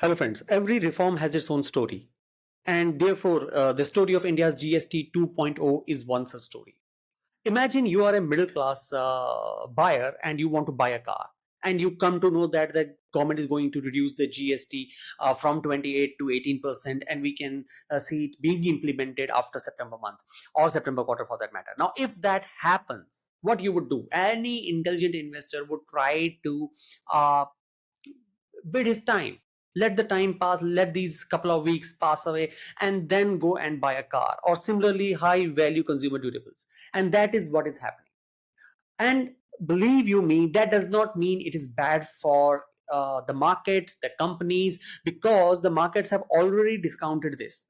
Hello friends, every reform has its own story, and therefore the story of India's GST 2.0 is one such story. Imagine you are a middle class buyer and you want to buy a car, and you come to know that the government is going to reduce the GST from 28 to 18%, and we can see it being implemented after September month or September quarter for that matter. Now, if that happens, what you would do? Any intelligent investor would try to uh, bid his time, let the time pass, let these couple of weeks pass away, and then go and buy a car or similarly high value consumer durables. And that is what is happening. And believe you me, that does not mean it is bad for the markets, the companies, because the markets have already discounted this.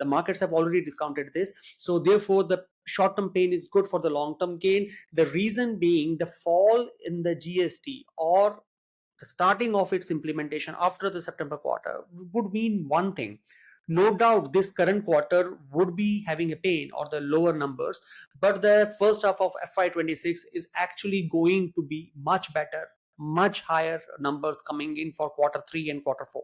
So therefore the short-term pain is good for the long-term gain. The reason being the fall in the GST or the starting of its implementation after the September quarter would mean one thing. No doubt this current quarter would be having a pain or the lower numbers, but the first half of FY26 is actually going to be much better, much higher numbers coming in for quarter 3 and quarter 4.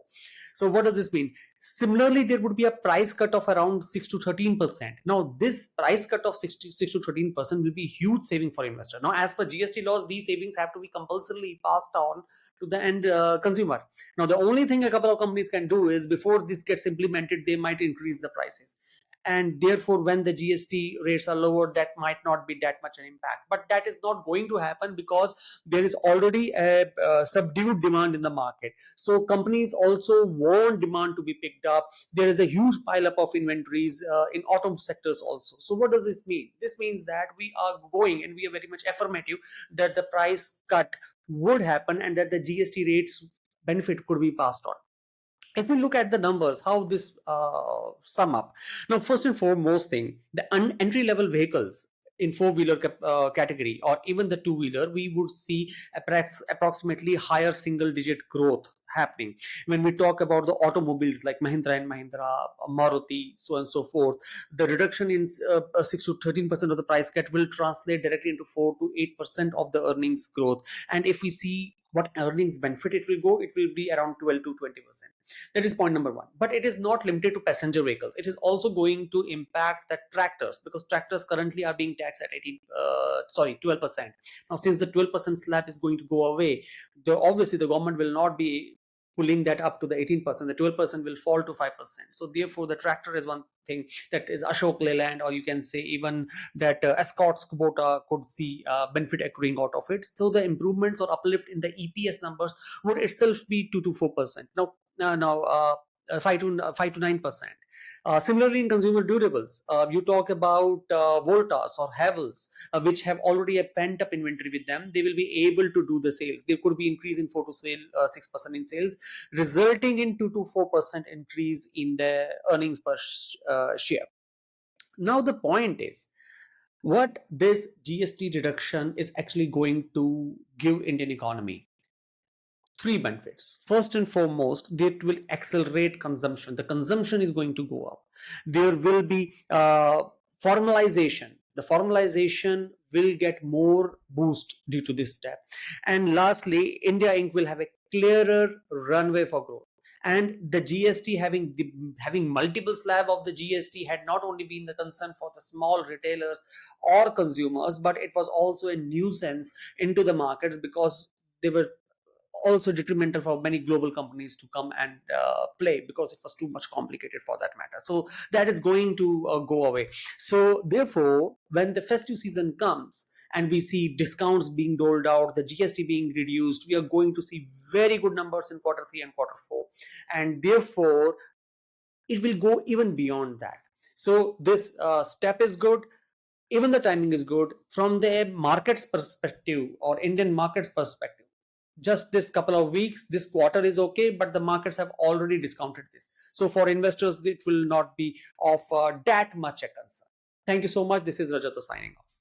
So what does this mean? Similarly, there would be a price cut of around 6 to 13%. Now, this price cut of 6 to 13% will be huge saving for investor. Now, as per GST laws, these savings have to be compulsorily passed on to the end consumer. Now, the only thing a couple of companies can do is before this gets implemented, they might increase the prices. And therefore, when the GST rates are lower, that might not be that much an impact. But that is not going to happen because there is already a subdued demand in the market. So companies also want demand to be picked up. There is a huge pileup of inventories in auto sectors also. So what does this mean? This means that we are going, and we are very much affirmative that the price cut would happen and that the GST rates benefit could be passed on. If we look at the numbers, how this sum up. Now, first and foremost thing, the entry level vehicles in four-wheeler category or even the two-wheeler, we would see approximately higher single-digit growth happening. When we talk about the automobiles like Mahindra and Mahindra, Maruti, so on and so forth, the reduction in 6 to 13% of the price cut will translate directly into 4 to 8% of the earnings growth. And if we see what earnings benefit it will be around 12 to 20%. That is point number one. But it is not limited to passenger vehicles. It is also going to impact the tractors, because tractors currently are being taxed at 12%. Now, since the 12% slab is going to go away, obviously the government will not be pulling that up to the 18%. The 12% will fall to 5%. So therefore, the tractor is one thing, that is Ashok Leyland, or you can say even that Escorts Kubota could see benefit accruing out of it. So the improvements or uplift in the EPS numbers would itself be 2 to 4%. Now 5 to 9%. Similarly, in consumer durables, you talk about Voltas or Havells, which have already a pent-up inventory with them. They will be able to do the sales. There could be increase in 4 to 6% in sales, resulting in 2 to 4% increase in the earnings per share. Now, the point is, what this GST reduction is actually going to give Indian economy. 3 benefits. First and foremost, that will accelerate consumption. The consumption is going to go up. There will be formalization. The formalization will get more boost due to this step. And lastly, India Inc. will have a clearer runway for growth. And the GST having multiple slab of the GST had not only been the concern for the small retailers or consumers, but it was also a nuisance into the markets, because they were also detrimental for many global companies to come and play, because it was too much complicated for that matter. So that is going to go away. So therefore, when the festive season comes and we see discounts being doled out, the GST being reduced, we are going to see very good numbers in quarter 3 and quarter 4. And therefore, it will go even beyond that. So this step is good. Even the timing is good from the market's perspective or Indian market's perspective. Just this couple of weeks, this quarter is okay, but the markets have already discounted this. So for investors, it will not be of that much a concern. Thank you so much. This is Rajat signing off.